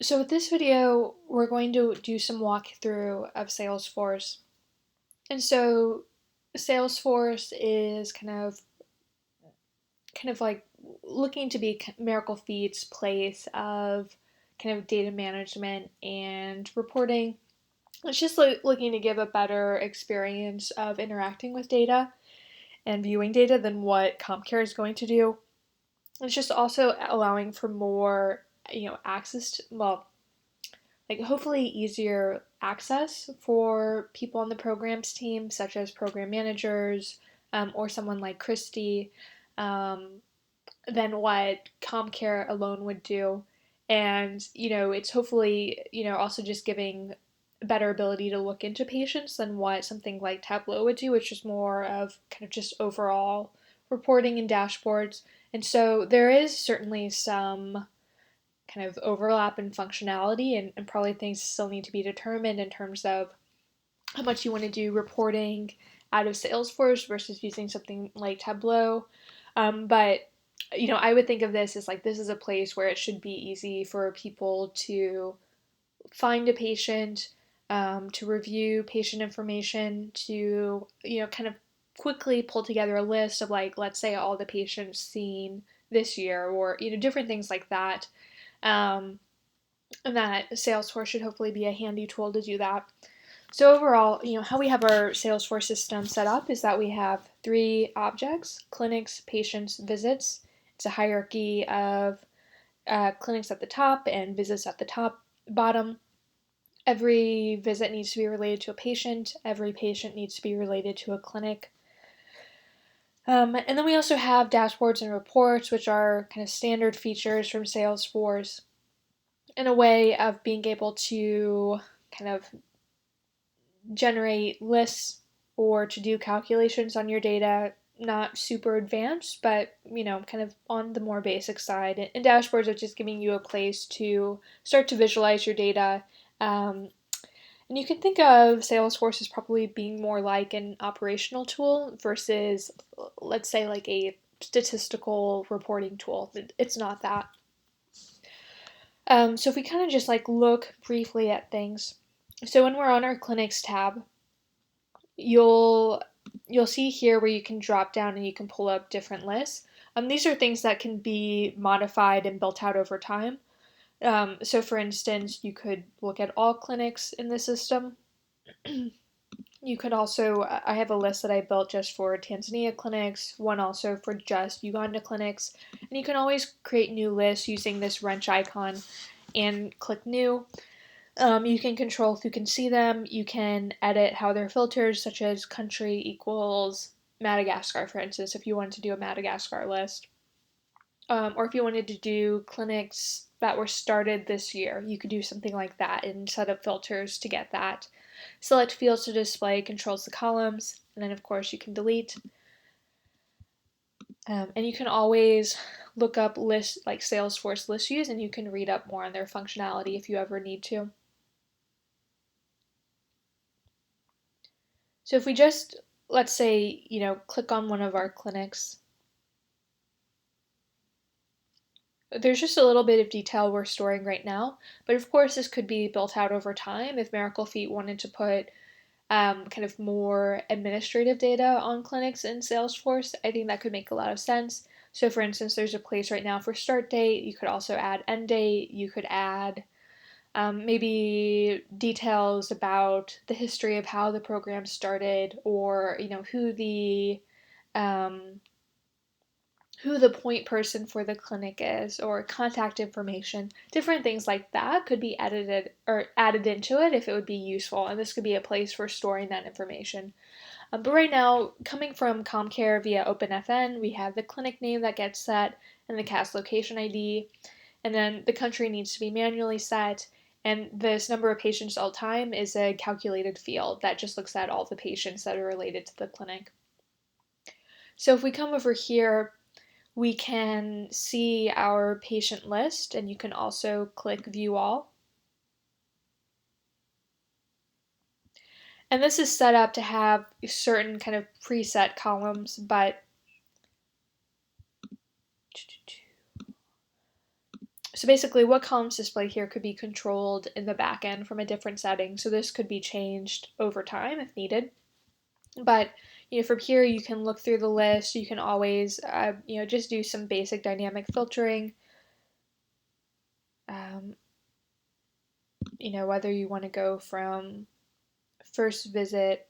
So with this video, we're going to do some walkthrough of Salesforce. And so Salesforce is kind of like looking to be Miracle Feed's place of kind of data management and reporting. It's just looking to give a better experience of interacting with data and viewing data than what CompCare is going to do. It's just also allowing for more, access to, well, like hopefully easier access for people on the programs team, such as program managers or someone like Christy, um, than what CompCare alone would do. And, it's hopefully, also just giving better ability to look into patients than what something like Tableau would do, which is more of kind of just overall reporting and dashboards. And so there is certainly some kind of overlap in functionality, and probably things still need to be determined in terms of how much you want to do reporting out of Salesforce versus using something like Tableau. But I would think of this as like this is a place where it should be easy for people to find a patient, to review patient information, to kind of quickly pull together a list of, like, let's say all the patients seen this year, or different things like that. Um, and that Salesforce should hopefully be a handy tool to do that. So overall, how we have our Salesforce system set up is that we have 3 objects: clinics, patients, visits. It's a hierarchy of clinics at the top and visits at the bottom. Every visit needs to be related to a patient. Every patient needs to be related to a clinic. And then we also have dashboards and reports, which are kind of standard features from Salesforce, in a way of being able to kind of generate lists or to do calculations on your data. Not super advanced, but kind of on the more basic side. And dashboards are just giving you a place to start to visualize your data. And you can think of Salesforce as probably being more like an operational tool versus, let's say, like a statistical reporting tool. It's not that. So if we kind of just like look briefly at things. So when we're on our clinics tab, you'll see here where you can drop down and you can pull up different lists. These are things that can be modified and built out over time. So for instance, you could look at all clinics in the system. You could also, I have a list that I built just for Tanzania clinics, one also for just Uganda clinics, and you can always create new lists using this wrench icon and click new. You can control who can see them. You can edit how they're filtered, such as country equals Madagascar, for instance, if you wanted to do a Madagascar list. Or if you wanted to do clinics that were started this year, you could do something like that and set up filters to get that. Select fields to display controls the columns, and then of course you can delete. And you can always look up lists like Salesforce list views, and you can read up more on their functionality if you ever need to. So if we just, let's say, click on one of our clinics, there's just a little bit of detail we're storing right now, but of course this could be built out over time if Miracle Feet wanted to put kind of more administrative data on clinics in Salesforce. I think that could make a lot of sense. So for instance, there's a place right now for start date. You could also add end date. You could add maybe details about the history of how the program started, or um, who the point person for the clinic is, or contact information. Different things like that could be edited or added into it if it would be useful, and this could be a place for storing that information. But right now, coming from CompCare via OpenFN, we have the clinic name that gets set and the cast location ID, and then the country needs to be manually set, and this number of patients all time is a calculated field that just looks at all the patients that are related to the clinic. So if we come over here, we can see our patient list, and you can also click View All. And this is set up to have certain kind of preset columns, but so basically what columns display here could be controlled in the back end from a different setting. So this could be changed over time if needed. But from here you can look through the list. You can always just do some basic dynamic filtering. Um, whether you want to go from first visit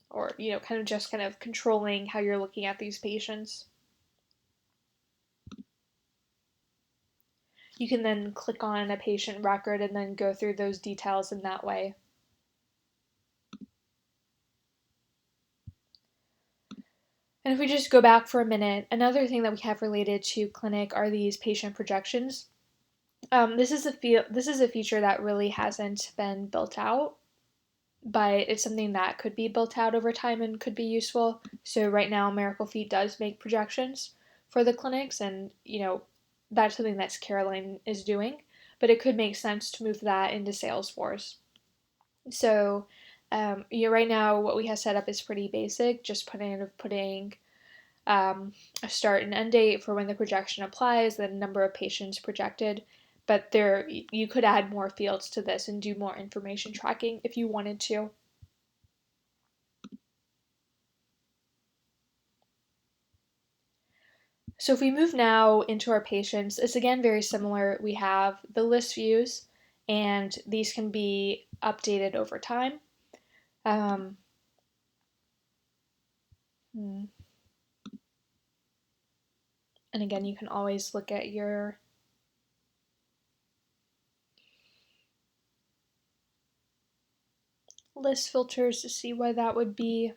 or kind of controlling how you're looking at these patients. You can then click on a patient record and then go through those details in that way. And if we just go back for a minute, another thing that we have related to clinic are these patient projections. This is a feature that really hasn't been built out, but it's something that could be built out over time and could be useful. So right now, Miracle Feet does make projections for the clinics, and that's something that Caroline is doing. But it could make sense to move that into Salesforce. So, right now what we have set up is pretty basic, just putting a start and end date for when the projection applies, the number of patients projected. But you could add more fields to this and do more information tracking if you wanted to. So if we move now into our patients, it's again very similar. We have the list views, and these can be updated over time. Um, and again, you can always look at your list filters to see why that would be.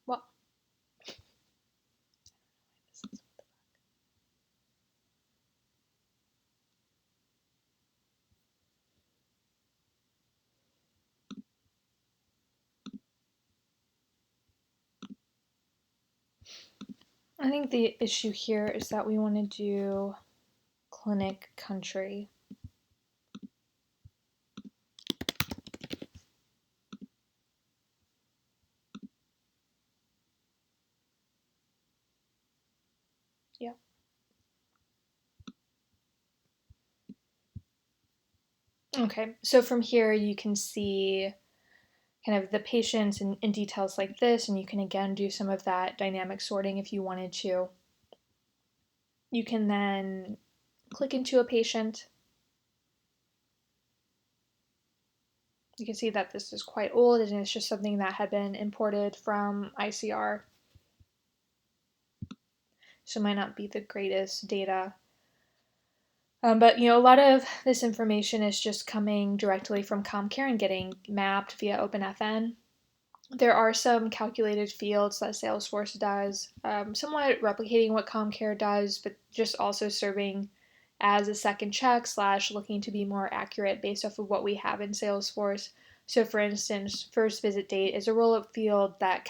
Well, I think the issue here is that we want to do clinic country. Yeah. Okay, so from here you can see kind of the patients in details like this, and you can again do some of that dynamic sorting if you wanted to. You can then click into a patient. You can see that this is quite old and it's just something that had been imported from ICR. So it might not be the greatest data. But a lot of this information is just coming directly from CommCare and getting mapped via OpenFN. There are some calculated fields that Salesforce does, somewhat replicating what CommCare does, but just also serving as a second check / looking to be more accurate based off of what we have in Salesforce. So for instance, first visit date is a roll-up field that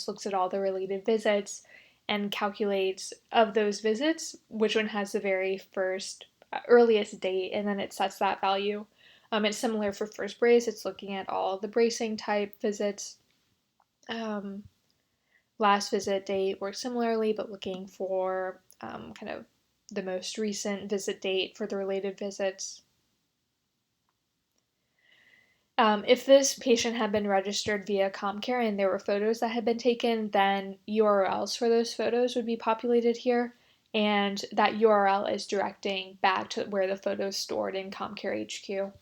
looks at all the related visits and calculates of those visits, which one has the very first earliest date, and then it sets that value. It's similar for first brace. It's looking at all the bracing type visits. Last visit date works similarly, but looking for kind of the most recent visit date for the related visits. If this patient had been registered via CommCare and there were photos that had been taken, then URLs for those photos would be populated here, and that URL is directing back to where the photo is stored in CommCare HQ.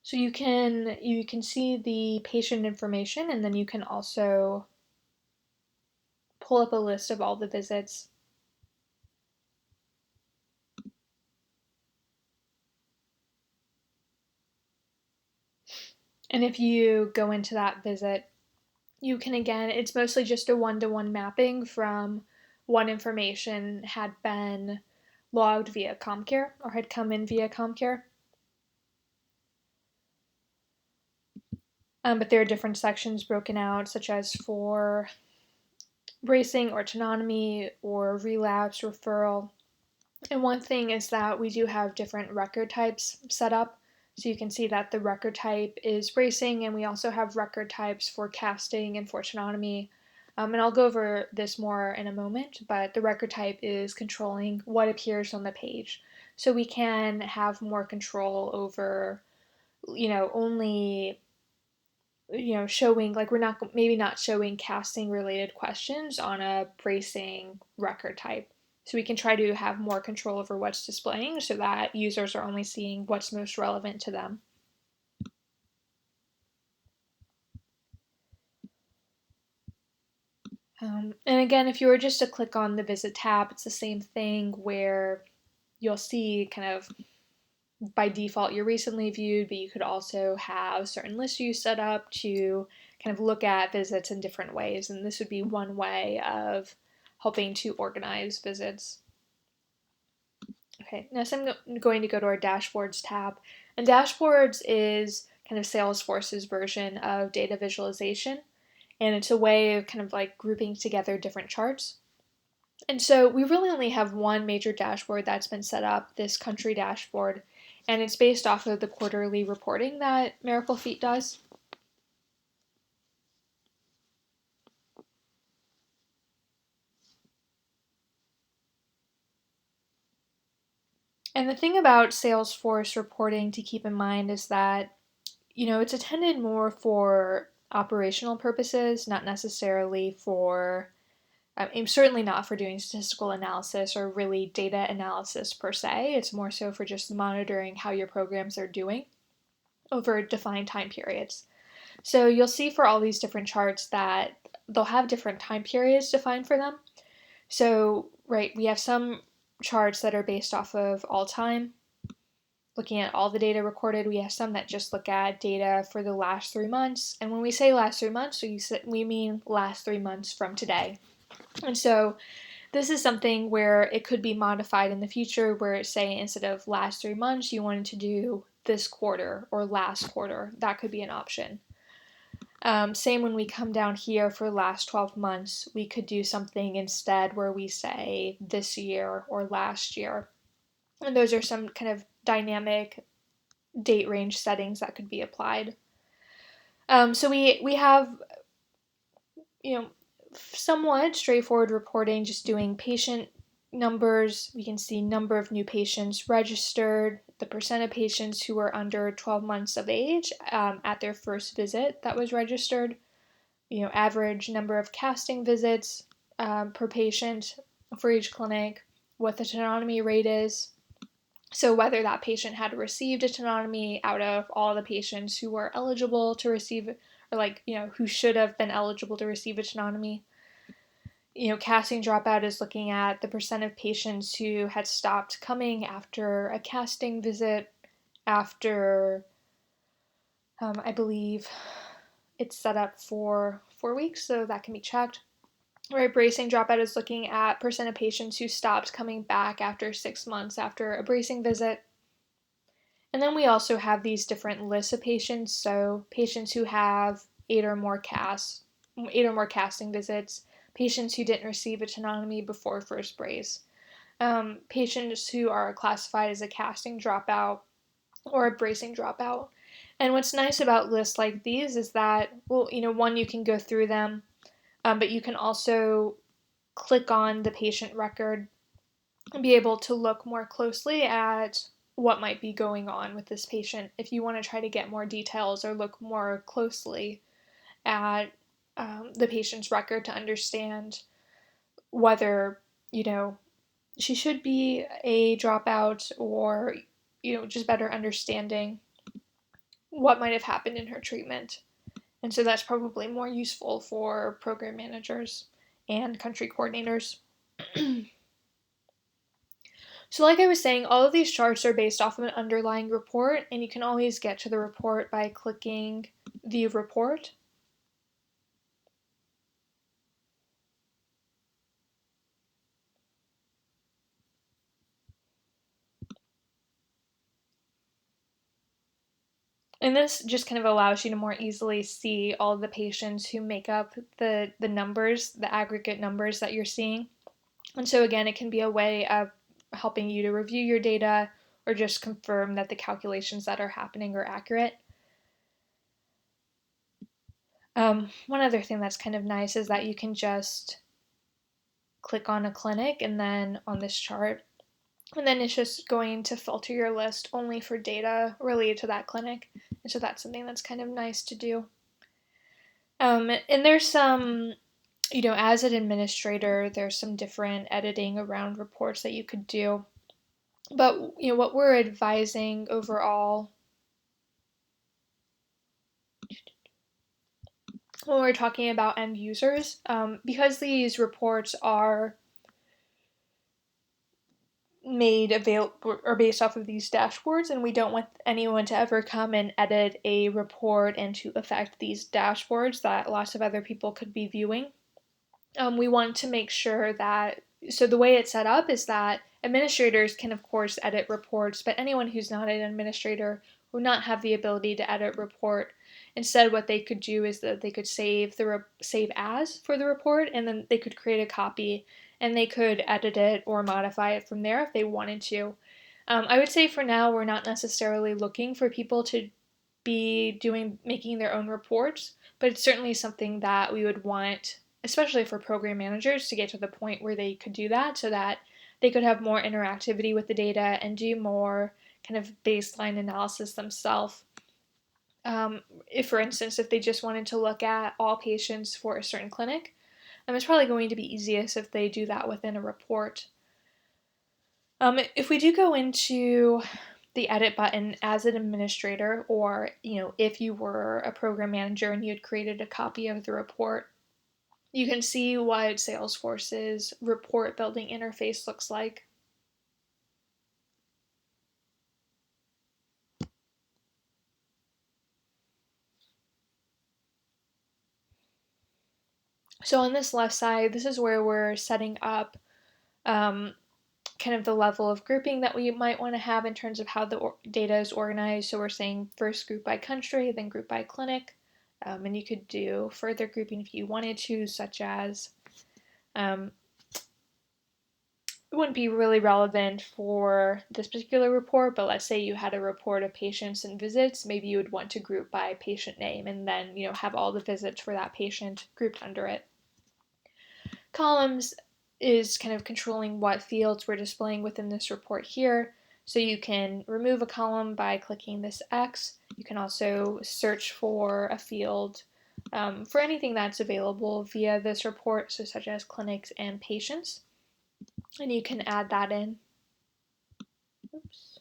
So you can see the patient information, and then you can also pull up a list of all the visits. And if you go into that visit, you can again, it's mostly just a one-to-one mapping from what information had been logged via CommCare or had come in via CommCare. But there are different sections broken out, such as for bracing or autonomy or relapse, referral. And one thing is that we do have different record types set up. So you can see that the record type is bracing, and we also have record types for casting and for autonomy. And I'll go over this more in a moment, but the record type is controlling what appears on the page. So we can have more control over, only showing, like, we're not showing casting related questions on a bracing record type. So we can try to have more control over what's displaying so that users are only seeing what's most relevant to them. And again, if you were just to click on the visit tab, it's the same thing where you'll see kind of by default you're recently viewed, but you could also have certain list views set up to kind of look at visits in different ways. And this would be one way of helping to organize visits. Okay, next I'm going to go to our dashboards tab. And dashboards is kind of Salesforce's version of data visualization. And it's a way of kind of like grouping together different charts. And so we really only have one major dashboard that's been set up, this country dashboard, and it's based off of the quarterly reporting that Miracle Feet does. And the thing about Salesforce reporting to keep in mind is that, it's intended more for operational purposes, not necessarily for, certainly not for doing statistical analysis or really data analysis per se. It's more so for just monitoring how your programs are doing over defined time periods. So you'll see for all these different charts that they'll have different time periods defined for them. So, right, we have some charts that are based off of all time, looking at all the data recorded. We have some that just look at data for the last 3 months. And when we say last 3 months, we mean last 3 months from today. And so this is something where it could be modified in the future where, say, instead of last 3 months, you wanted to do this quarter or last quarter. That could be an option. Same when we come down here for last 12 months, we could do something instead where we say this year or last year. And those are some kind of dynamic date range settings that could be applied. So we have, somewhat straightforward reporting, just doing patient numbers. We can see number of new patients registered, the percent of patients who were under 12 months of age at their first visit that was registered, average number of casting visits per patient for each clinic, what the autonomy rate is. So whether that patient had received autonomy out of all the patients who were eligible to receive, or who should have been eligible to receive autonomy. Casting dropout is looking at the percent of patients who had stopped coming after a casting visit, after, I believe it's set up for 4 weeks, so that can be checked. Right, bracing dropout is looking at percent of patients who stopped coming back after 6 months after a bracing visit. And then we also have these different lists of patients, so patients who have 8 or more casting visits, patients who didn't receive autonomy before first brace, patients who are classified as a casting dropout or a bracing dropout. And what's nice about lists like these is that, one, you can go through them, but you can also click on the patient record and be able to look more closely at what might be going on with this patient if you want to try to get more details or look more closely at the patient's record to understand whether, she should be a dropout or, just better understanding what might have happened in her treatment. And so that's probably more useful for program managers and country coordinators. So like I was saying, all of these charts are based off of an underlying report, and you can always get to the report by clicking View Report. And this just kind of allows you to more easily see all of the patients who make up the numbers, the aggregate numbers that you're seeing. And so again, it can be a way of helping you to review your data or just confirm that the calculations that are happening are accurate. One other thing that's kind of nice is that you can just click on a clinic and then on this chart, and then it's just going to filter your list only for data related to that clinic. And so that's something that's kind of nice to do. And there's some, as an administrator, there's some different editing around reports that you could do. But, what we're advising overall when we're talking about end users, because these reports are made available or based off of these dashboards, and we don't want anyone to ever come and edit a report and to affect these dashboards that lots of other people could be viewing. We want to make sure that, so the way it's set up is that administrators can of course edit reports, but anyone who's not an administrator would not have the ability to edit report. Instead, what they could do is that they could save save as for the report, and then they could create a copy and they could edit it or modify it from there if they wanted to. I would say for now we're not necessarily looking for people to be making their own reports, but it's certainly something that we would want, especially for program managers, to get to the point where they could do that so that they could have more interactivity with the data and do more kind of baseline analysis themselves. If, for instance, if they just wanted to look at all patients for a certain clinic, it's probably going to be easiest if they do that within a report. If we do go into the edit button as an administrator, or if you were a program manager and you had created a copy of the report, you can see what Salesforce's report building interface looks like. So on this left side, this is where we're setting up kind of the level of grouping that we might want to have in terms of how the data is organized. So we're saying first group by country, then group by clinic. And you could do further grouping if you wanted to, such as it wouldn't be really relevant for this particular report, but let's say you had a report of patients and visits, maybe you would want to group by patient name and then, have all the visits for that patient grouped under it. Columns is kind of controlling what fields we're displaying within this report here. So you can remove a column by clicking this X. You can also search for a field for anything that's available via this report, so such as clinics and patients. And you can add that in. Oops.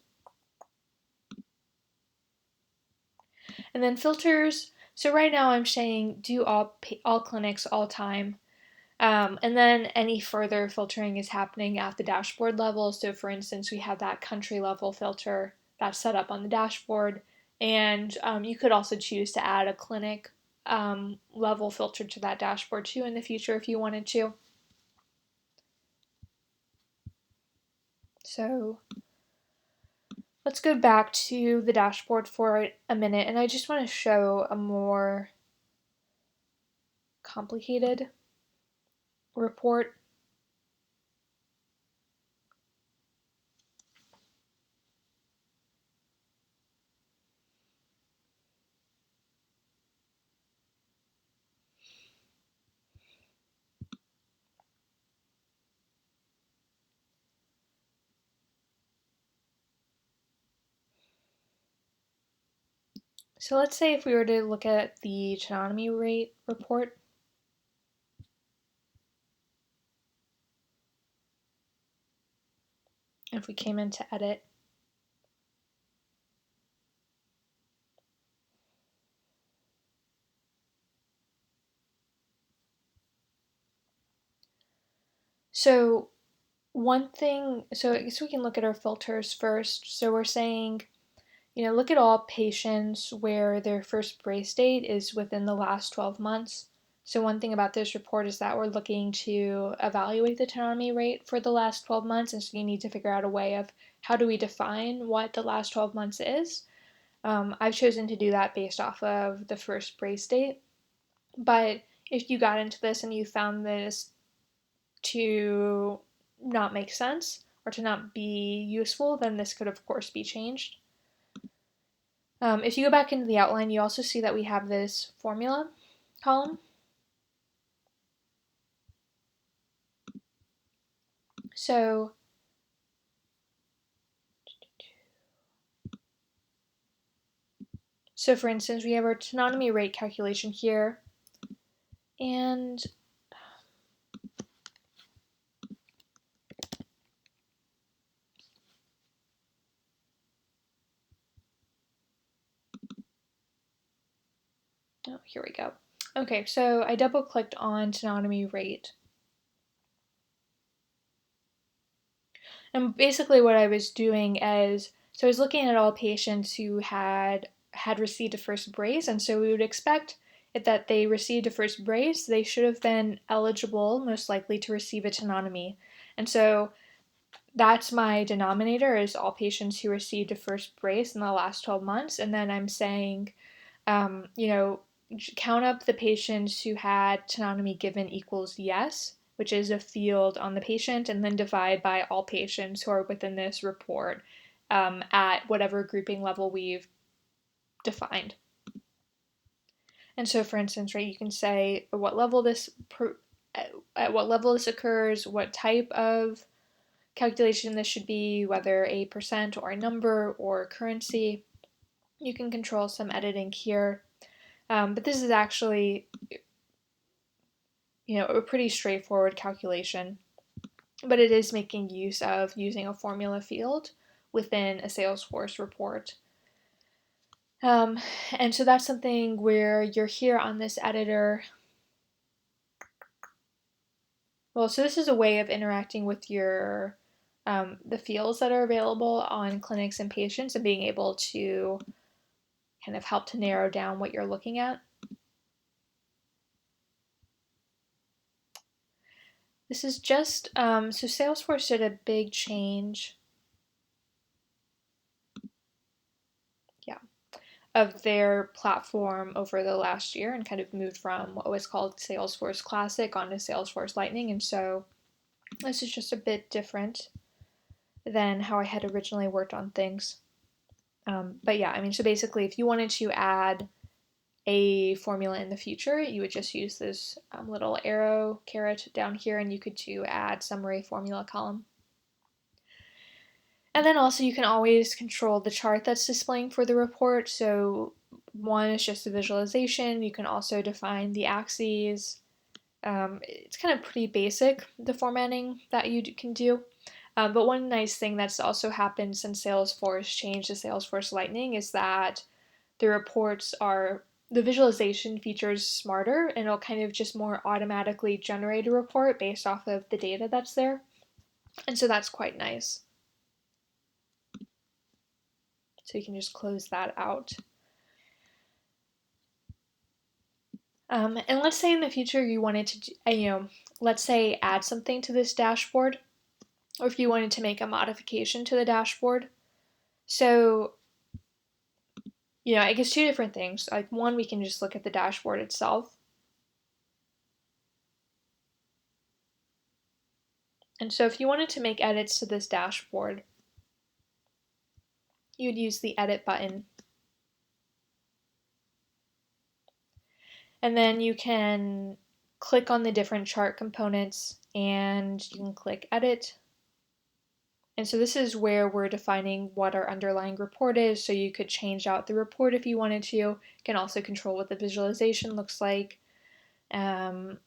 And then filters. So right now I'm saying do all clinics all time. And then any further filtering is happening at the dashboard level. So for instance, we have that country level filter that's set up on the dashboard. And you could also choose to add a clinic level filter to that dashboard too in the future if you wanted to. So let's go back to the dashboard for a minute, and I just want to show a more complicated report. So let's say if we were to look at the autonomy rate report. If we came into edit, so one thing, so I guess we can look at our filters first. So we're saying, look at all patients where their first brace date is within the last 12 months. So one thing about this report is that we're looking to evaluate the autonomy rate for the last 12 months, and so you need to figure out a way of how do we define what the last 12 months is. I've chosen to do that based off of the first brace date. But if you got into this and you found this to not make sense or to not be useful, then this could, of course, be changed. If you go back into the outline, you also see that we have this formula column. So for instance, we have our autonomy rate calculation here, and oh, here we go. Okay, so I double clicked on autonomy rate. And basically what I was doing is, so I was looking at all patients who had received a first brace, and so we would expect that they received a first brace, they should have been eligible, most likely, to receive autonomy. And so that's my denominator, is all patients who received a first brace in the last 12 months. And then I'm saying, count up the patients who had autonomy given equals yes, which is a field on the patient, and then divide by all patients who are within this report at whatever grouping level we've defined. And so, for instance, right, you can say at what level this occurs, what type of calculation this should be, whether a percent or a number or currency. You can control some editing here, but this is actually, a pretty straightforward calculation. But it is making use of using a formula field within a Salesforce report. And so that's something where you're here on this editor. Well, so this is a way of interacting with your the fields that are available on clinics and patients, and being able to kind of help to narrow down what you're looking at. This is just, so Salesforce did a big change, of their platform over the last year, and kind of moved from what was called Salesforce Classic onto Salesforce Lightning. And so this is just a bit different than how I had originally worked on things. But yeah, I mean, so basically, if you wanted to add a formula in the future, you would just use this little arrow caret down here, and you could do add summary formula column. And then also you can always control the chart that's displaying for the report. So one is just a visualization. You can also define the axes. It's kind of pretty basic, the formatting that you can do. But one nice thing that's also happened since Salesforce changed to Salesforce Lightning is that the visualization features smarter, and it'll kind of just more automatically generate a report based off of the data that's there. And so that's quite nice. So you can just close that out. And let's say in the future you wanted to, let's say add something to this dashboard, or if you wanted to make a modification to the dashboard. So, I guess two different things. Like one, we can just look at the dashboard itself. And so if you wanted to make edits to this dashboard, you would use the edit button. And then you can click on the different chart components and you can click edit. And so this is where we're defining what our underlying report is. So you could change out the report if you wanted to. You can also control what the visualization looks like. You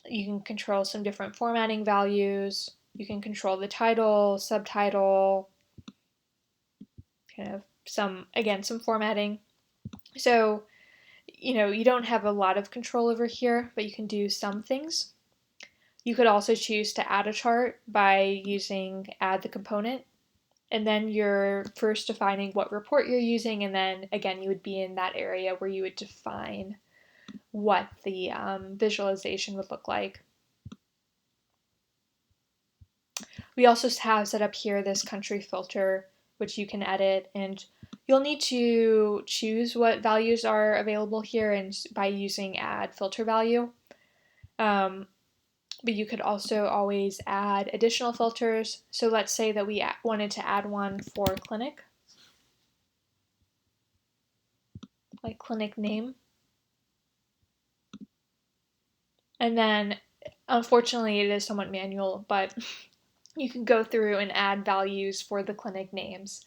can control some different formatting values. You can control the title, subtitle, kind of some formatting. So, you don't have a lot of control over here, but you can do some things. You could also choose to add a chart by using add the component. And then you're first defining what report you're using, and then again, you would be in that area where you would define what the visualization would look like. We also have set up here this country filter, which you can edit, and You'll need to choose what values are available here and by using add filter value. But you could also always add additional filters. So let's say that we wanted to add one for clinic, like clinic name. And then, unfortunately, it is somewhat manual, but you can go through and add values for the clinic names.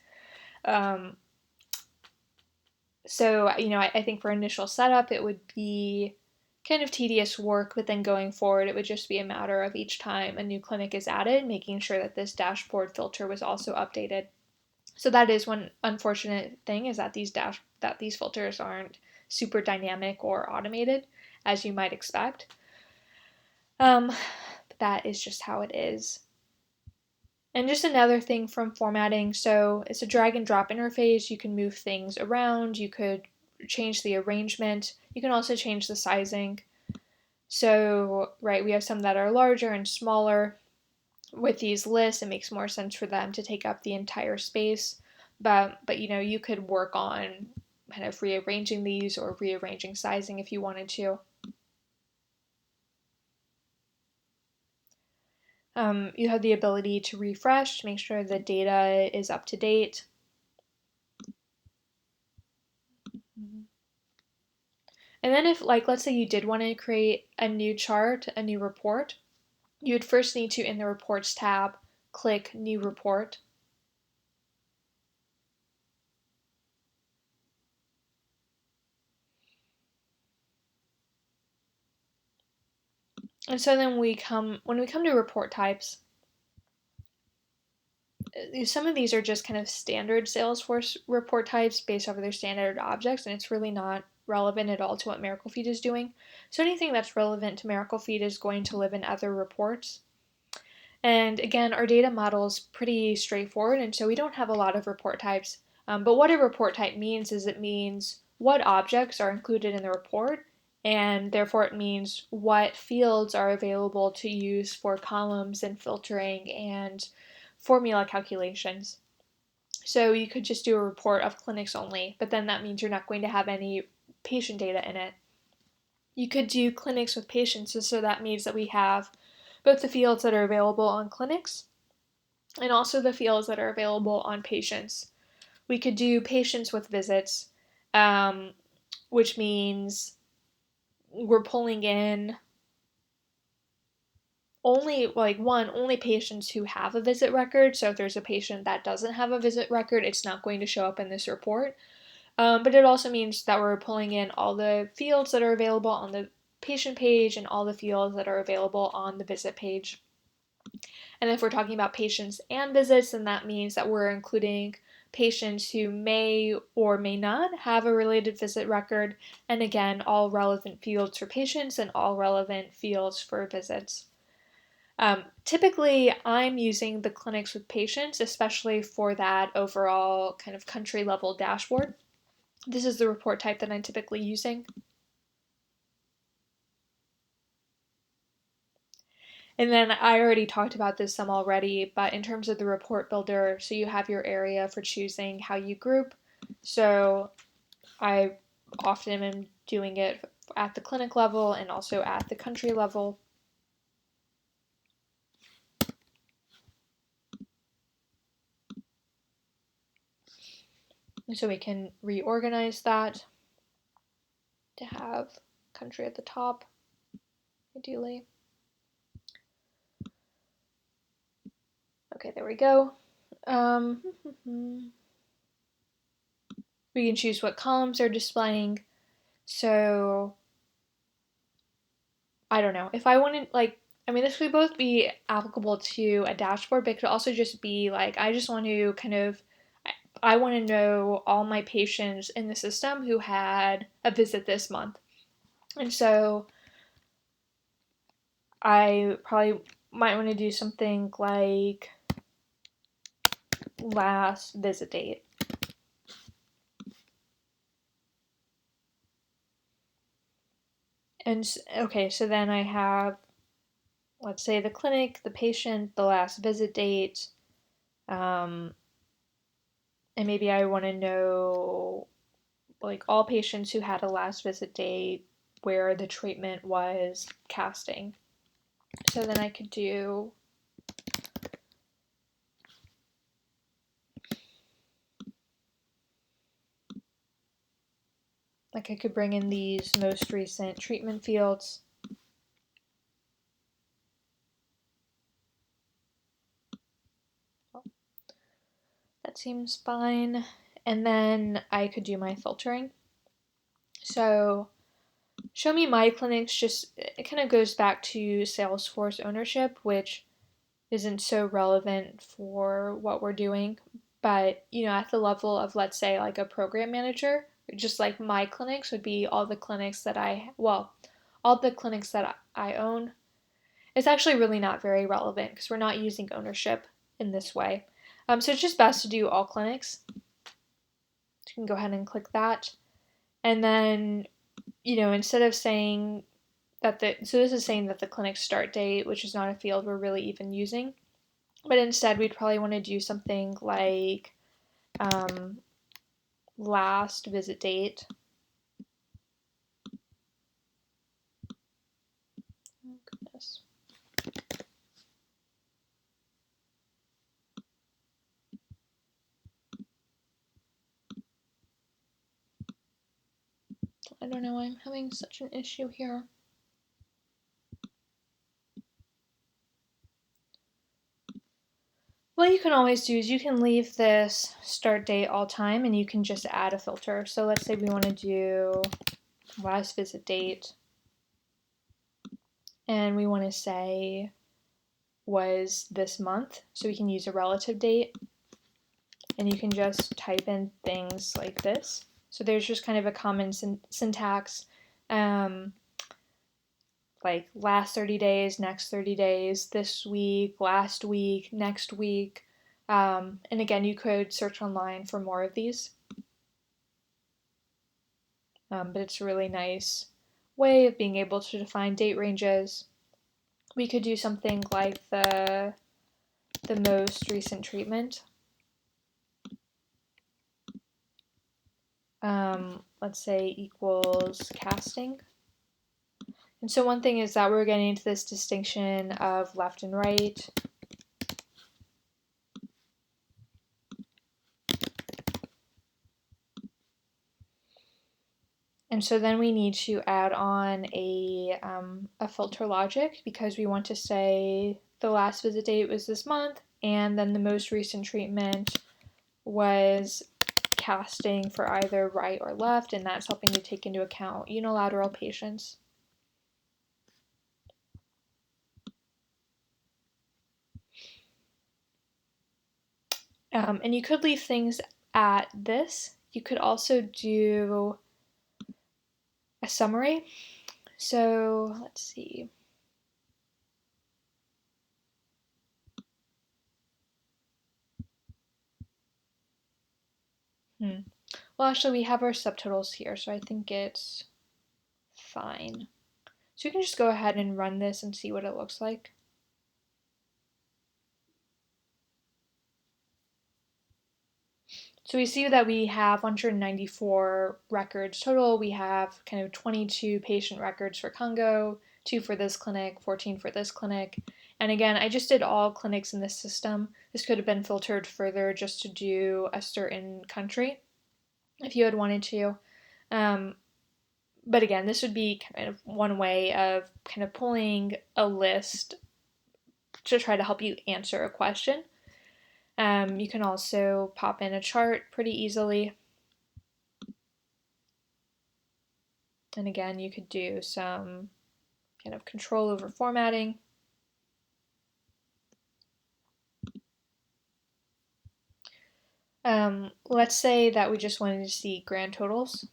So, I think for initial setup, it would be kind of tedious work, but then going forward, it would just be a matter of each time a new clinic is added, making sure that this dashboard filter was also updated. So that is one unfortunate thing, is that these filters aren't super dynamic or automated as you might expect. But that is just how it is. And just another thing from formatting, so it's a drag and drop interface. You can move things around, you could change the arrangement, you can also change the sizing. So, right, we have some that are larger and smaller. With these lists, it makes more sense for them to take up the entire space. But you could work on kind of rearranging these or rearranging sizing if you wanted to. You have the ability to refresh to make sure the data is up to date. And then if, like, let's say you did want to create a new chart, a new report, you would first need to, in the Reports tab, click New Report. And so then when we come to report types, some of these are just kind of standard Salesforce report types based off of their standard objects, and it's really not relevant at all to what Miracle Feed is doing. So anything that's relevant to Miracle Feed is going to live in other reports. And again, our data model is pretty straightforward, and so we don't have a lot of report types. But what a report type means is it means what objects are included in the report, and therefore it means what fields are available to use for columns and filtering and formula calculations. So you could just do a report of clinics only, but then that means you're not going to have any patient data in it. You could do clinics with patients, so that means that we have both the fields that are available on clinics and also the fields that are available on patients. We could do patients with visits, which means we're pulling in only patients who have a visit record. So if there's a patient that doesn't have a visit record, it's not going to show up in this report. But it also means that we're pulling in all the fields that are available on the patient page and all the fields that are available on the visit page. And if we're talking about patients and visits, then that means that we're including patients who may or may not have a related visit record, and again, all relevant fields for patients and all relevant fields for visits. Typically, I'm using the clinics with patients, especially for that overall kind of country level dashboard. This is the report type that I'm typically using. And then I already talked about this some already, but in terms of the report builder, so you have your area for choosing how you group. So I often am doing it at the clinic level and also at the country level. And so we can reorganize that to have country at the top, ideally. Okay, there we go. We can choose what columns are displaying. So I don't know. If I wanted, this could both be applicable to a dashboard, but it could also just be like, I just want to I want to know all my patients in the system who had a visit this month. And so I probably might want to do something like last visit date. And okay, so then I have, let's say, the clinic, the patient, the last visit date, and and maybe I want to know like all patients who had a last visit date where the treatment was casting. So then I could do like I could bring in these most recent treatment fields. That seems fine. And then I could do my filtering. So show me my clinics, just it kind of goes back to Salesforce ownership, which isn't so relevant for what we're doing. But, at the level of, let's say, like a program manager, just like my clinics would be all the clinics that all the clinics that I own. It's actually really not very relevant because we're not using ownership in this way. So it's just best to do all clinics. You can go ahead and click that. And then, instead of saying so this is saying that the clinic start date, which is not a field we're really even using, but instead we'd probably want to do something like last visit date. Oh, goodness. I don't know, I'm having such an issue here. What you can always do is you can leave this start date all time and you can just add a filter. So let's say we want to do last visit date and we want to say was this month. So we can use a relative date and you can just type in things like this. So there's just kind of a common syntax, like last 30 days, next 30 days, this week, last week, next week. And again, you could search online for more of these. But it's a really nice way of being able to define date ranges. We could do something like the most recent treatment. Let's say equals casting. And so one thing is that we're getting into this distinction of left and right. And so then we need to add on a filter logic because we want to say the last visit date was this month and then the most recent treatment was casting for either right or left, and that's helping to take into account unilateral patients. And you could leave things at this. You could also do a summary. So let's see. Well, actually, we have our subtotals here, so I think it's fine. So you can just go ahead and run this and see what it looks like. So we see that we have 194 records total. We have kind of 22 patient records for Congo, 2 for this clinic, 14 for this clinic. And again, I just did all clinics in this system. This could have been filtered further just to do a certain country if you had wanted to. But again, this would be kind of one way of kind of pulling a list to try to help you answer a question. You can also pop in a chart pretty easily. And again, you could do some kind of control over formatting. Let's say that we just wanted to see grand totals.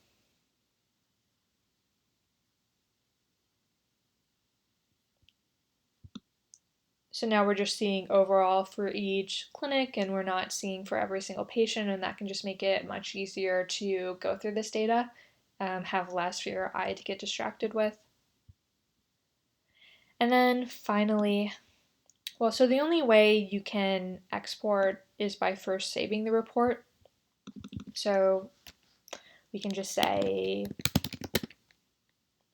So now we're just seeing overall for each clinic and we're not seeing for every single patient, and that can just make it much easier to go through this data, have less for your eye to get distracted with. And then finally, so the only way you can export is by first saving the report. So we can just say,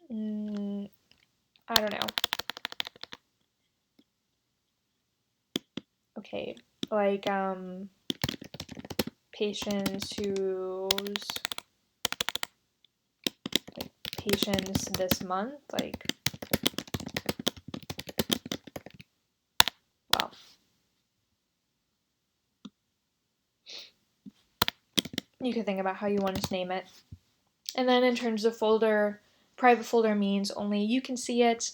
I don't know. Okay, like patients whose patients this month, like, well, you can think about how you want to name it. And then in terms of folder, private folder means only you can see it.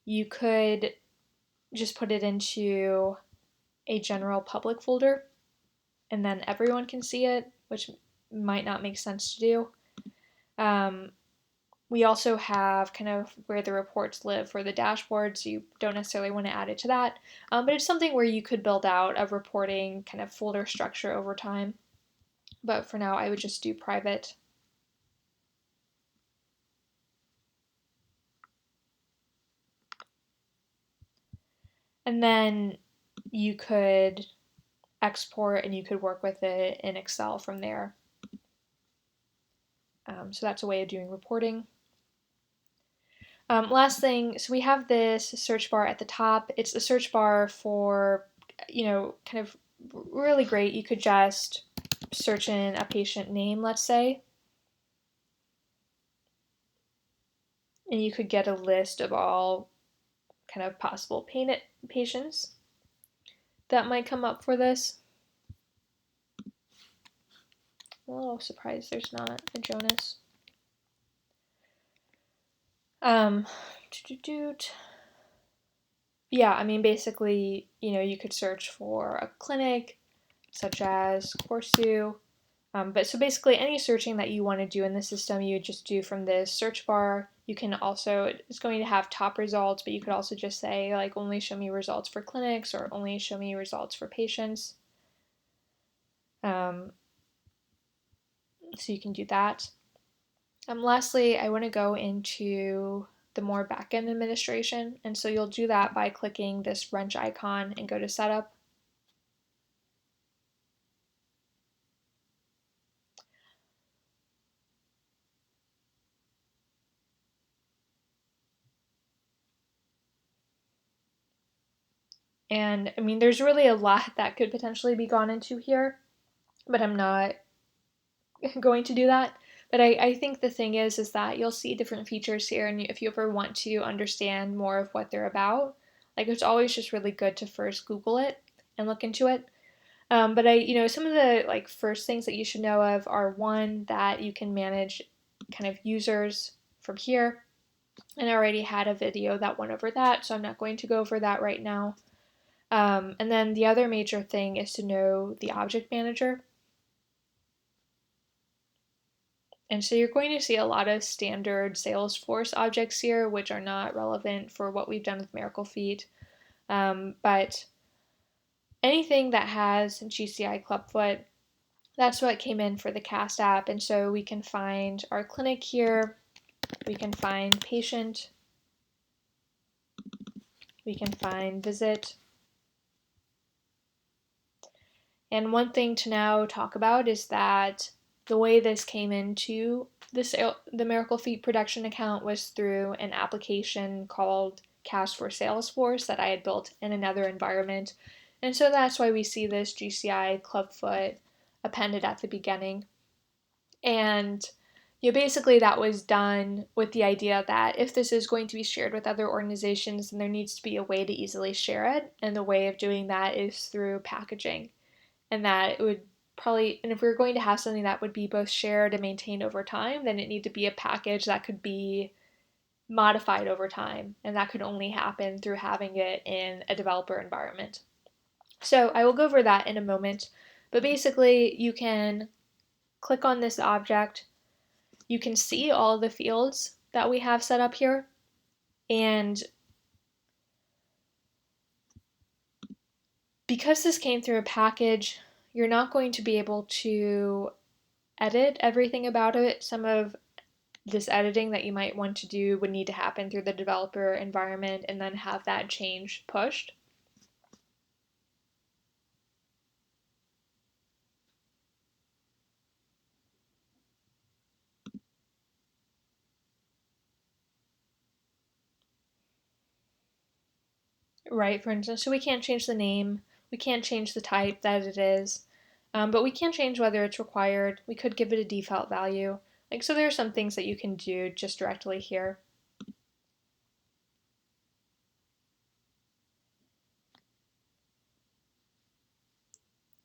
You could just put it into a general public folder and then everyone can see it, which might not make sense to do. We also have kind of where the reports live for the dashboard, so you don't necessarily want to add it to that. But it's something where you could build out a reporting kind of folder structure over time. But for now, I would just do private. And then you could export and you could work with it in Excel from there. So that's a way of doing reporting. Last thing, so we have this search bar at the top. It's a search bar for, kind of really great. You could just search in a patient name, let's say, and you could get a list of all kind of possible patients that might come up for this. I'm a little surprised there's not a Jonas. Yeah, I mean, basically, you could search for a clinic such as Corsu. But so basically, any searching that you want to do in the system, you would just do from this search bar. You can also, it's going to have top results, but you could also just say, like, only show me results for clinics or only show me results for patients. So you can do that. Lastly, I want to go into the more backend administration. And so you'll do that by clicking this wrench icon and go to setup. And I mean, there's really a lot that could potentially be gone into here, but I'm not going to do that. But I think the thing is that you'll see different features here, and if you ever want to understand more of what they're about, like it's always just really good to first Google it and look into it. But some of the like first things that you should know of are one, that you can manage kind of users from here. And I already had a video that went over that, so I'm not going to go over that right now. And then the other major thing is to know the object manager. And so you're going to see a lot of standard Salesforce objects here, which are not relevant for what we've done with Miracle Feet. But anything that has GCI Clubfoot, that's what came in for the CAST app. And so we can find our clinic here. We can find patient. We can find visit. And one thing to now talk about is that the way this came into the Miracle Feet production account was through an application called Cast for Salesforce that I had built in another environment. And so that's why we see this GCI Clubfoot appended at the beginning. And basically that was done with the idea that if this is going to be shared with other organizations, then there needs to be a way to easily share it. And the way of doing that is through packaging. And that it would probably, and if we were going to have something that would be both shared and maintained over time, then it need to be a package that could be modified over time. And that could only happen through having it in a developer environment. So I will go over that in a moment. But basically, you can click on this object. You can see all the fields that we have set up here. And because this came through a package, you're not going to be able to edit everything about it. Some of this editing that you might want to do would need to happen through the developer environment and then have that change pushed. right? For instance, so we can't change the name, we can't change the type that it is, but we can change whether it's required. We could give it a default value. Like, so there are some things that you can do just directly here.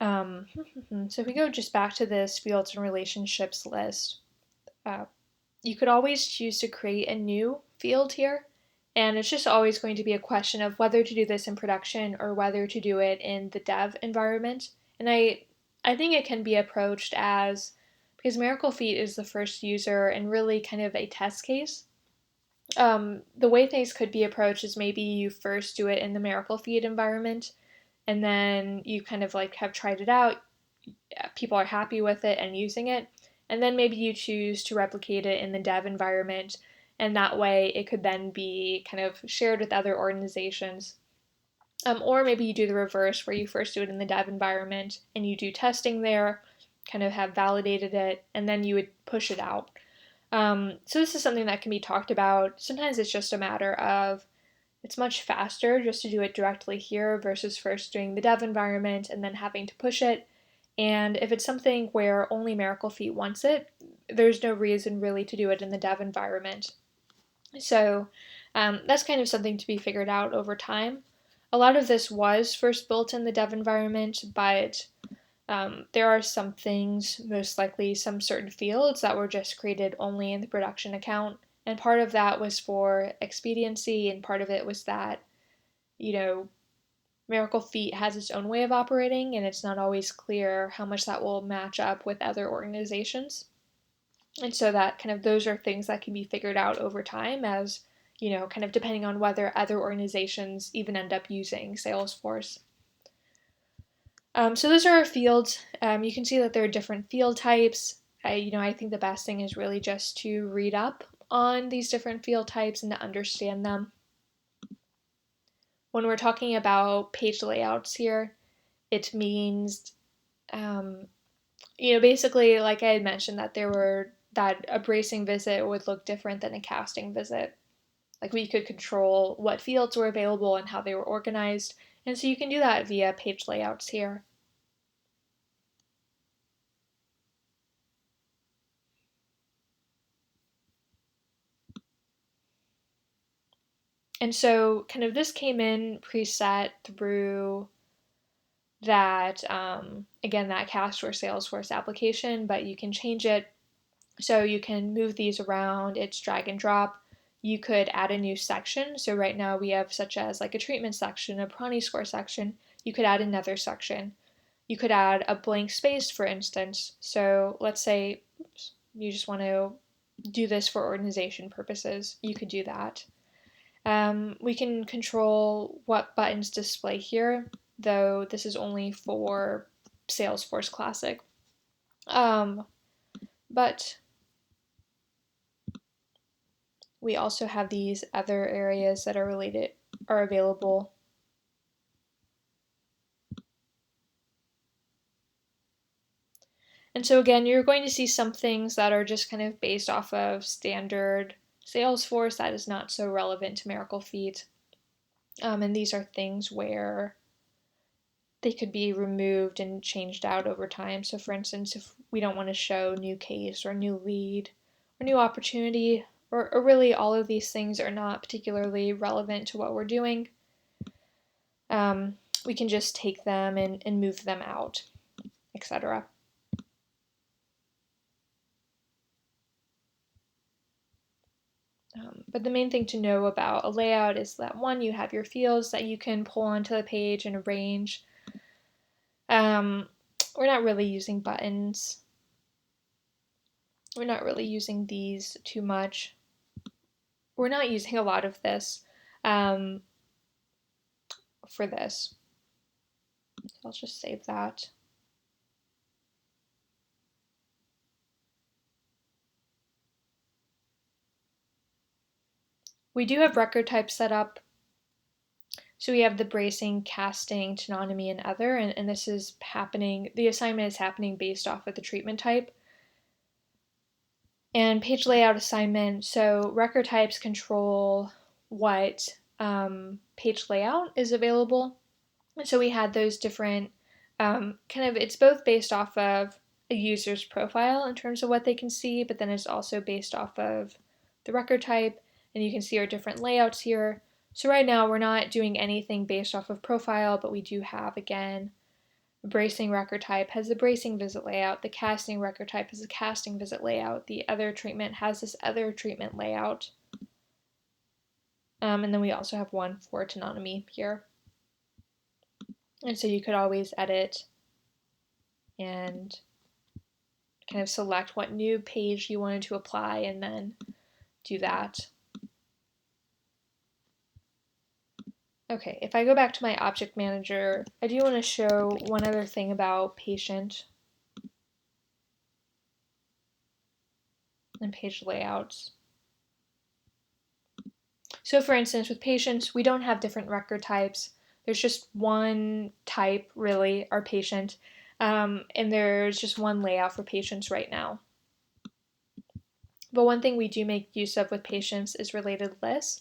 Um, so if we go just back to this fields and relationships list, uh, you could always choose to create a new field here. And it's just always going to be a question of whether to do this in production or whether to do it in the dev environment. And I think it can be approached as, because Miracle Feet is the first user and really kind of a test case. The way things could be approached is maybe you first do it in the Miracle Feet environment, and then you kind of like have tried it out, people are happy with it and using it, and then maybe you choose to replicate it in the dev environment, and that way it could then be kind of shared with other organizations. Or maybe you do the reverse, where you first do it in the dev environment and you do testing there, kind of have validated it, and then you would push it out. So this is something that can be talked about. Sometimes it's just a matter of it's much faster just to do it directly here versus first doing the dev environment and then having to push it. And if it's something where only Miracle Feet wants it, there's no reason really to do it in the dev environment. So that's kind of something to be figured out over time. A lot of this was first built in the dev environment, but there are some things, most likely some certain fields, that were just created only in the production account. And part of that was for expediency, and part of it was that, you know, Miracle Feet has its own way of operating, and it's not always clear how much that will match up with other organizations. And so that kind of those are things that can be figured out over time as, kind of depending on whether other organizations even end up using Salesforce. So those are our fields. You can see that there are different field types. I think the best thing is really just to read up on these different field types and to understand them. When we're talking about page layouts here, it means, basically, like I had mentioned, that a bracing visit would look different than a casting visit. Like, we could control what fields were available and how they were organized, and so you can do that via page layouts here. And so kind of this came in preset through that, again, that cast or Salesforce application, but you can change it. So you can move these around, it's drag and drop. You could add a new section. So right now we have such as like a treatment section, a Prani score section. You could add another section. You could add a blank space, for instance. So let's say you just want to do this for organization purposes. You could do that. We can control what buttons display here, though this is only for Salesforce Classic. But we also have these other areas that are available. And so again, you're going to see some things that are just kind of based off of standard Salesforce that is not so relevant to Miracle Feet. And these are things where they could be removed and changed out over time. So for instance, if we don't want to show new case or new lead or new opportunity, or really all of these things are not particularly relevant to what we're doing, we can just take them and move them out, etc. But the main thing to know about a layout is that, one, you have your fields that you can pull onto the page and arrange. We're not really using buttons. We're not really using these too much. We're not using a lot of this for this. So I'll just save that. We do have record types set up. So we have the bracing, casting, tenotomy, and other, and this is happening, the assignment is happening based off of the treatment type. And page layout assignment, so record types control what page layout is available. And so we had those different it's both based off of a user's profile in terms of what they can see, but then it's also based off of the record type, and you can see our different layouts here. So right now we're not doing anything based off of profile, but we do have, again, bracing record type has the bracing visit layout, the casting record type has a casting visit layout, the other treatment has this other treatment layout, and then we also have one for autonomy here. And so you could always edit and kind of select what new page you wanted to apply and then do that. Okay, if I go back to my object manager, I do want to show one other thing about patient and page layouts. So for instance, with patients, we don't have different record types. There's just one type, really, our patient, and there's just one layout for patients right now. But one thing we do make use of with patients is related lists.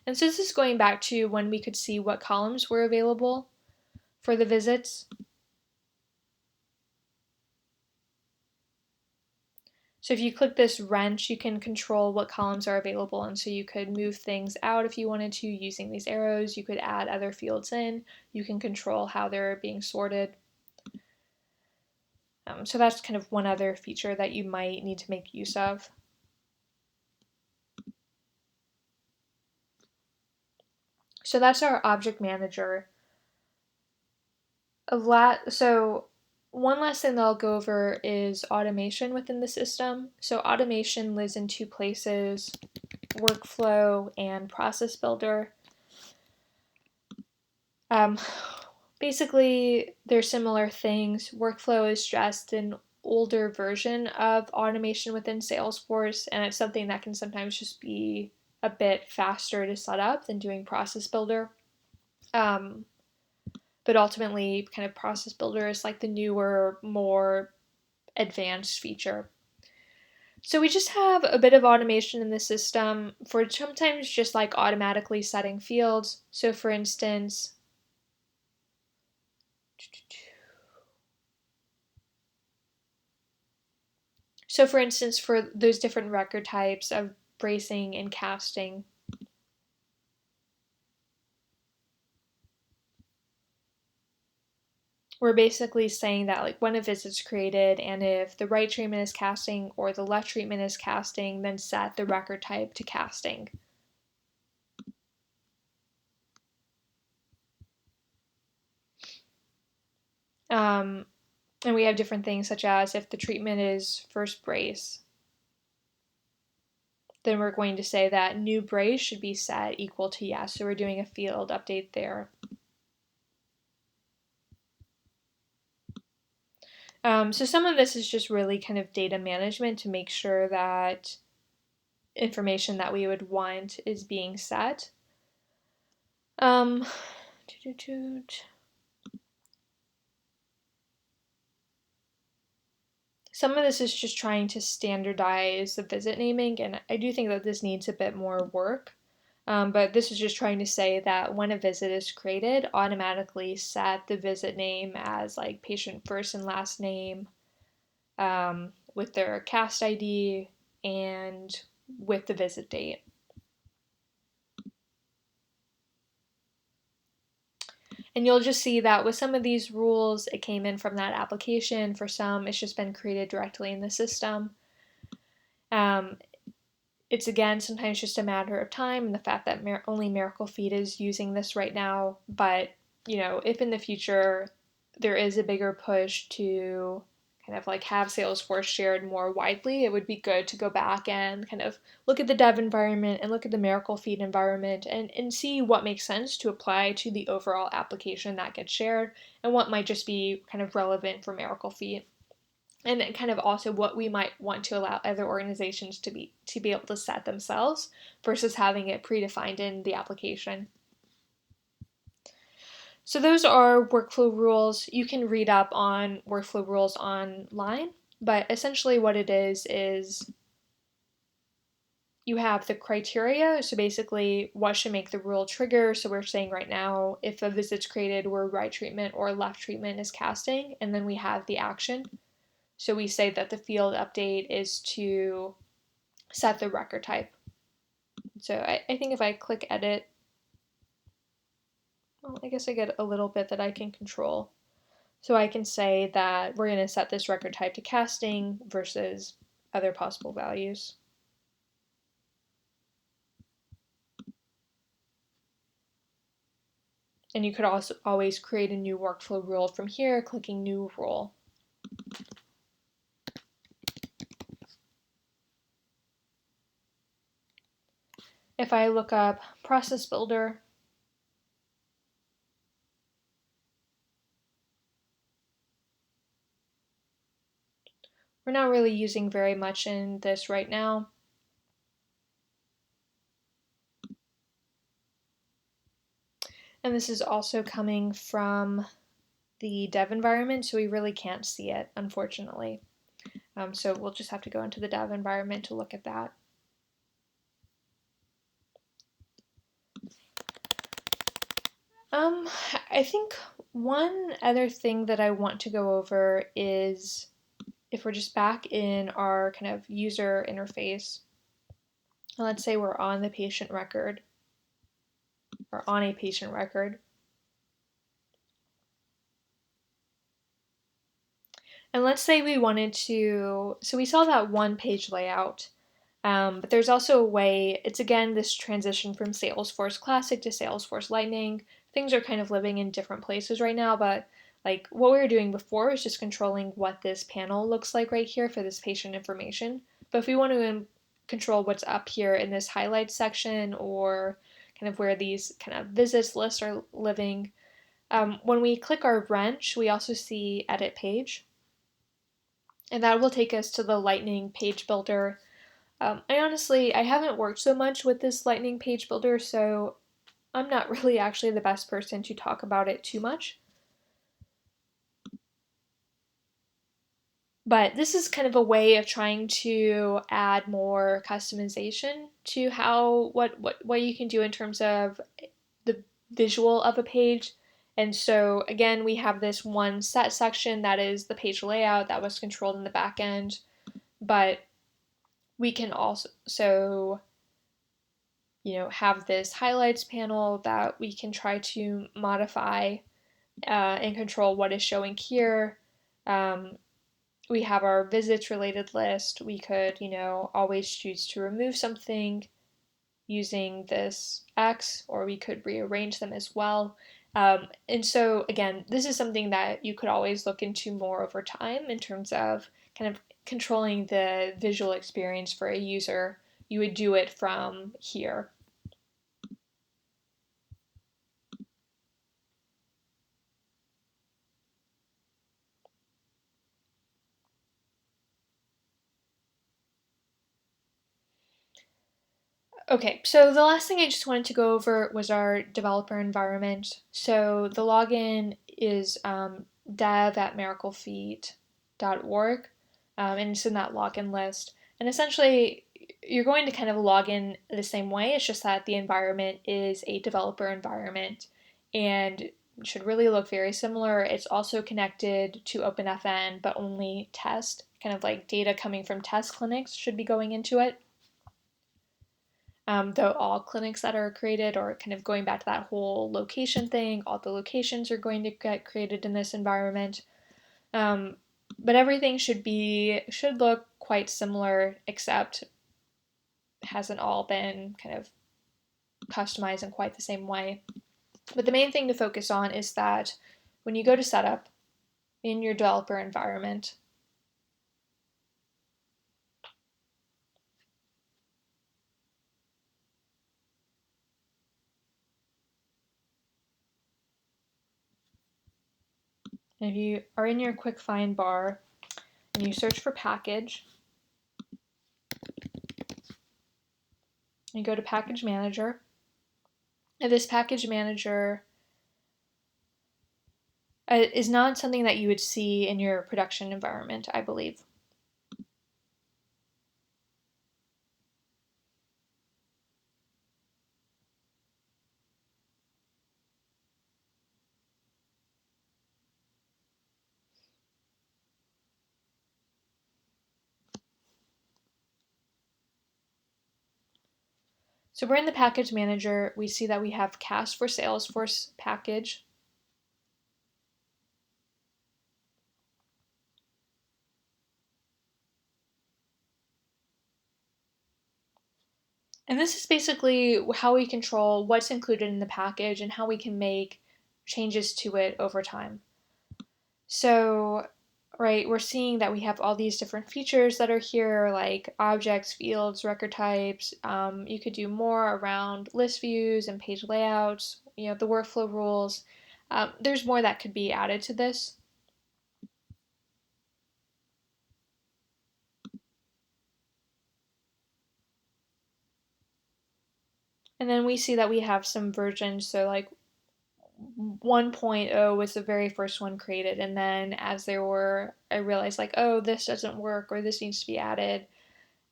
And so this is going back to when we could see what columns were available for the visits. So if you click this wrench, you can control what columns are available, and so you could move things out if you wanted to using these arrows. You could add other fields in. You can control how they're being sorted. So that's kind of one other feature that you might need to make use of. So that's our object manager. So one last thing that I'll go over is automation within the system. So automation lives in two places, workflow and process builder. Basically, they're similar things. Workflow is just an older version of automation within Salesforce, and it's something that can sometimes just be a bit faster to set up than doing process builder. But ultimately, kind of process builder is like the newer, more advanced feature. So we just have a bit of automation in the system for sometimes just like automatically setting fields. So for instance, for those different record types of bracing and casting, we're basically saying that like when a visit's created, and if the right treatment is casting or the left treatment is casting, then set the record type to casting. And we have different things such as if the treatment is first brace, then we're going to say that new brace should be set equal to yes. So we're doing a field update there. So some of this is just really kind of data management to make sure that information that we would want is being set. Some of this is just trying to standardize the visit naming, and I do think that this needs a bit more work. But this is just trying to say that when a visit is created, automatically set the visit name as like patient first and last name with their cast ID and with the visit date. And you'll just see that with some of these rules, it came in from that application. For some, it's just been created directly in the system. It's again sometimes just a matter of time and the fact that only Miracle Feed is using this right now. But if in the future there is a bigger push to kind of like have Salesforce shared more widely, it would be good to go back and kind of look at the dev environment and look at the Miracle Feed environment and see what makes sense to apply to the overall application that gets shared and what might just be kind of relevant for Miracle Feed. And kind of also what we might want to allow other organizations to be able to set themselves versus having it predefined in the application. So those are workflow rules. You can read up on workflow rules online, but essentially what it is you have the criteria, so basically what should make the rule trigger. So we're saying right now, if a visit's created where right treatment or left treatment is casting, and then we have the action. So we say that the field update is to set the record type. So I think if I click edit, well, I guess I get a little bit that I can control. So I can say that we're going to set this record type to casting versus other possible values. And you could also always create a new workflow rule from here, clicking new rule. If I look up process builder, we're not really using very much in this right now. And this is also coming from the dev environment, so we really can't see it, unfortunately. So we'll just have to go into the dev environment to look at that. I think one other thing that I want to go over is if we're just back in our kind of user interface, let's say we're on the patient record or on a patient record. And let's say we wanted to, so we saw that one page layout, but there's also a way, it's again this transition from Salesforce Classic to Salesforce Lightning. Things are kind of living in different places right now, but like what we were doing before is just controlling what this panel looks like right here for this patient information. But if we want to control what's up here in this highlights section or kind of where these kind of visits lists are living, when we click our wrench, we also see edit page. And that will take us to the Lightning page builder. I haven't worked so much with this Lightning page builder, so I'm not really actually the best person to talk about it too much. But this is kind of a way of trying to add more customization to what you can do in terms of the visual of a page. And so again, we have this one set section that is the page layout that was controlled in the back end, but we can also have this highlights panel that we can try to modify and control what is showing here. We have our visits related list. We could, always choose to remove something using this X, or we could rearrange them as well. And so, again, this is something that you could always look into more over time in terms of kind of controlling the visual experience for a user. You would do it from here. Okay, so the last thing I just wanted to go over was our developer environment. So the login is dev@miraclefeet.org, and it's in that login list. And essentially, you're going to kind of log in the same way. It's just that the environment is a developer environment, and should really look very similar. It's also connected to OpenFN, but only test, kind of like data coming from test clinics should be going into it. Though all clinics that are created, or kind of going back to that whole location thing, all the locations are going to get created in this environment. But everything should look quite similar, except it hasn't all been kind of customized in quite the same way. But the main thing to focus on is that when you go to setup in your developer environment, and if you are in your quick find bar and you search for package, you go to package manager, and this package manager is not something that you would see in your production environment, I believe. So we're in the package manager. We see that we have cast for Salesforce package. And this is basically how we control what's included in the package and how we can make changes to it over time. So, right, we're seeing that we have all these different features that are here, like objects, fields, record types. You could do more around list views and page layouts, the workflow rules. There's more that could be added to this. And then we see that we have some versions, so like 1.0 was the very first one created, and then as there were, I realized like, oh, this doesn't work or this needs to be added.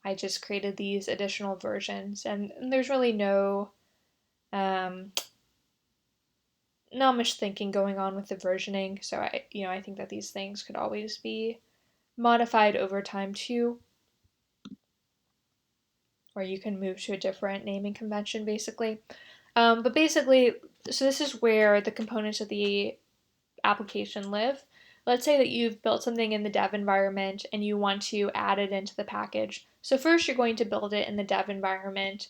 I just created these additional versions, and there's really um, not much thinking going on with the versioning. So I think that these things could always be modified over time too, or you can move to a different naming convention basically. But basically, so this is where the components of the application live. Let's say that you've built something in the dev environment and you want to add it into the package. So first you're going to build it in the dev environment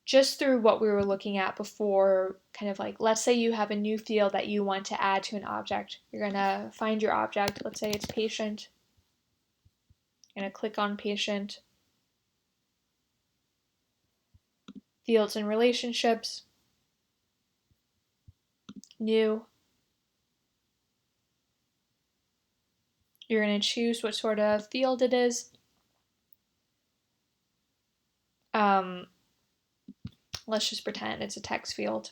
just through what we were looking at before, kind of like, let's say you have a new field that you want to add to an object. You're going to find your object. Let's say it's patient. You're going to click on patient, fields and relationships, new. You're going to choose what sort of field it is. Um, let's just pretend it's a text field.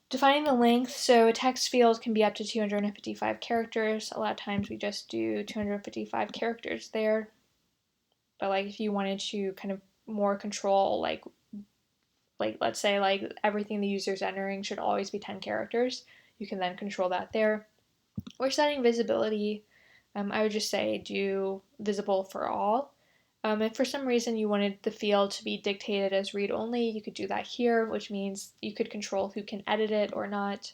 Defining the length, so a text field can be up to 255 characters. A lot of times we just do 255 characters there. But like if you wanted to kind of more control like let's say like everything the user's entering should always be 10 characters, you can then control that there. Or setting visibility, I would just say do visible for all. If for some reason you wanted the field to be dictated as read only, you could do that here, which means you could control who can edit it or not.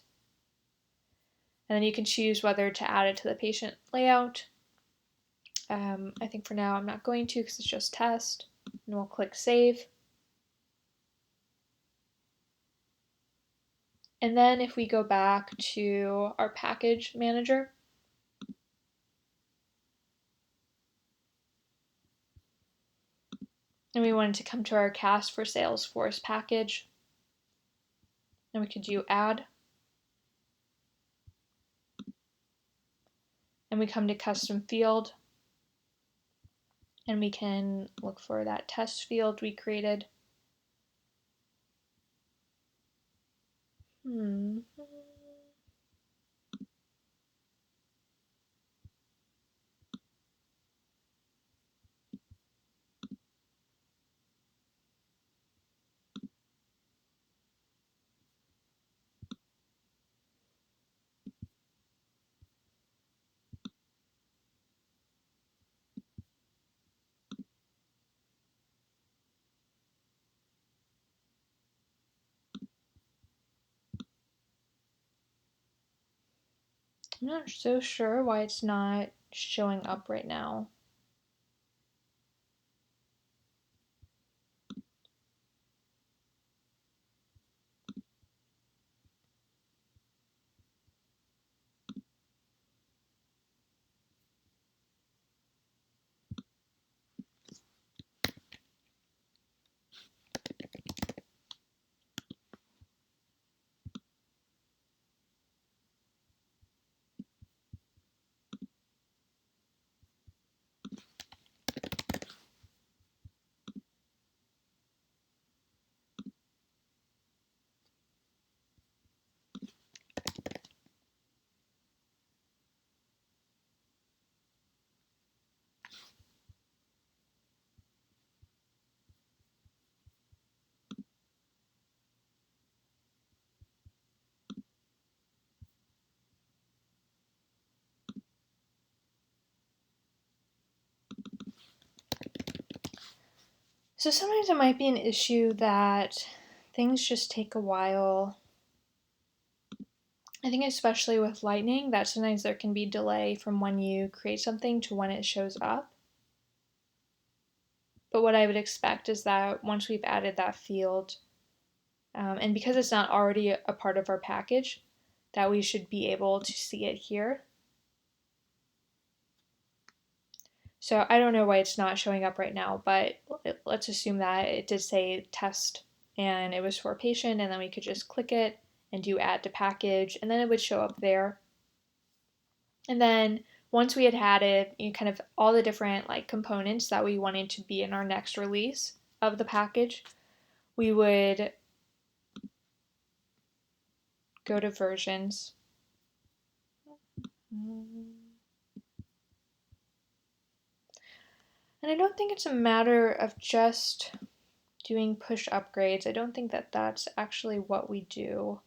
And then you can choose whether to add it to the patient layout. I think for now I'm not going to because it's just test. And we'll click save. And then if we go back to our package manager, and we wanted to come to our cast for Salesforce package, and we could do add, and we come to custom field, and we can look for that test field we created. I'm not so sure why it's not showing up right now. So sometimes it might be an issue that things just take a while. I think especially with lightning, that sometimes there can be delay from when you create something to when it shows up. But what I would expect is that once we've added that field, and because it's not already a part of our package, that we should be able to see it here. So I don't know why it's not showing up right now, but let's assume that it did say test and it was for a patient, and then we could just click it and do add to package, and then it would show up there. And then once we had added kind of all the different like components that we wanted to be in our next release of the package, we would go to versions. And I don't think it's a matter of just doing push upgrades. I don't think that that's actually what we do.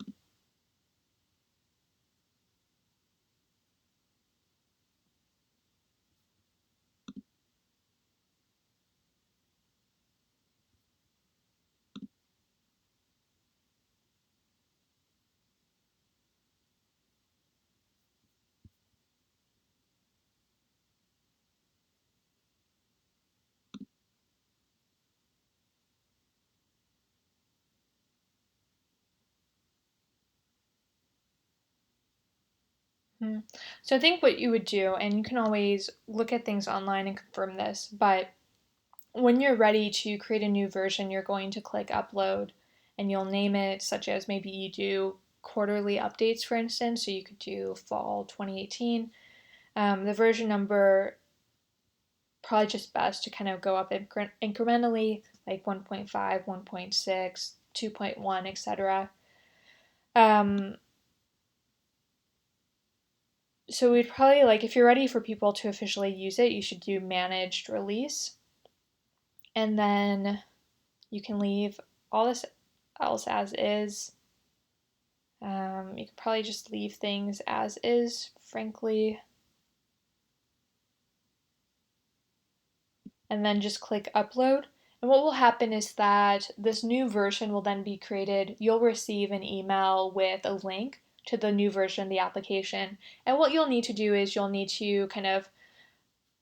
So I think what you would do, and you can always look at things online and confirm this, but when you're ready to create a new version, you're going to click upload and you'll name it, such as maybe you do quarterly updates, for instance. So you could do fall 2018. The version number, probably just best to kind of go up incrementally, like 1.5, 1.6, 2.1, etc. So we'd probably like, if you're ready for people to officially use it, you should do managed release. And then you can leave all this else as is. You could probably just leave things as is, frankly. And then just click upload. And what will happen is that this new version will then be created. You'll receive an email with a link to the new version of the application. And what you'll need to do is you'll need to kind of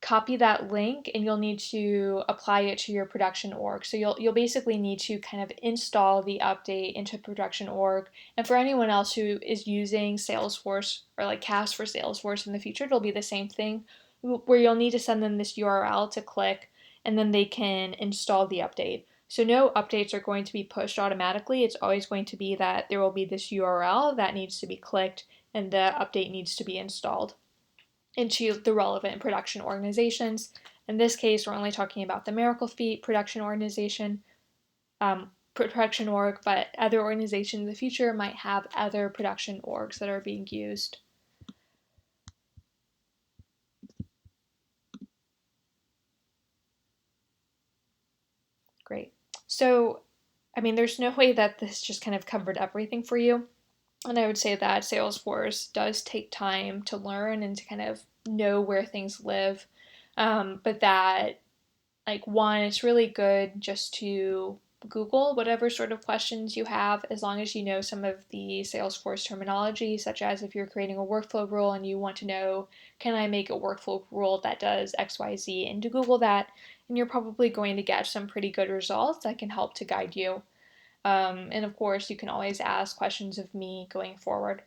copy that link and you'll need to apply it to your production org. So you'll basically need to kind of install the update into production org. And for anyone else who is using Salesforce or like cast for Salesforce in the future, it'll be the same thing where you'll need to send them this URL to click and then they can install the update. So no updates are going to be pushed automatically. It's always going to be that there will be this URL that needs to be clicked and the update needs to be installed into the relevant production organizations. In this case, we're only talking about the Miracle Feet production organization, production org, but other organizations in the future might have other production orgs that are being used. Great. So, I mean, there's no way that this just kind of covered everything for you. And I would say that Salesforce does take time to learn and to kind of know where things live. But that, like, one, it's really good just to Google whatever sort of questions you have, as long as you know some of the Salesforce terminology, such as if you're creating a workflow rule and you want to know, can I make a workflow rule that does XYZ, and to Google that, and you're probably going to get some pretty good results that can help to guide you. And of course, you can always ask questions of me going forward.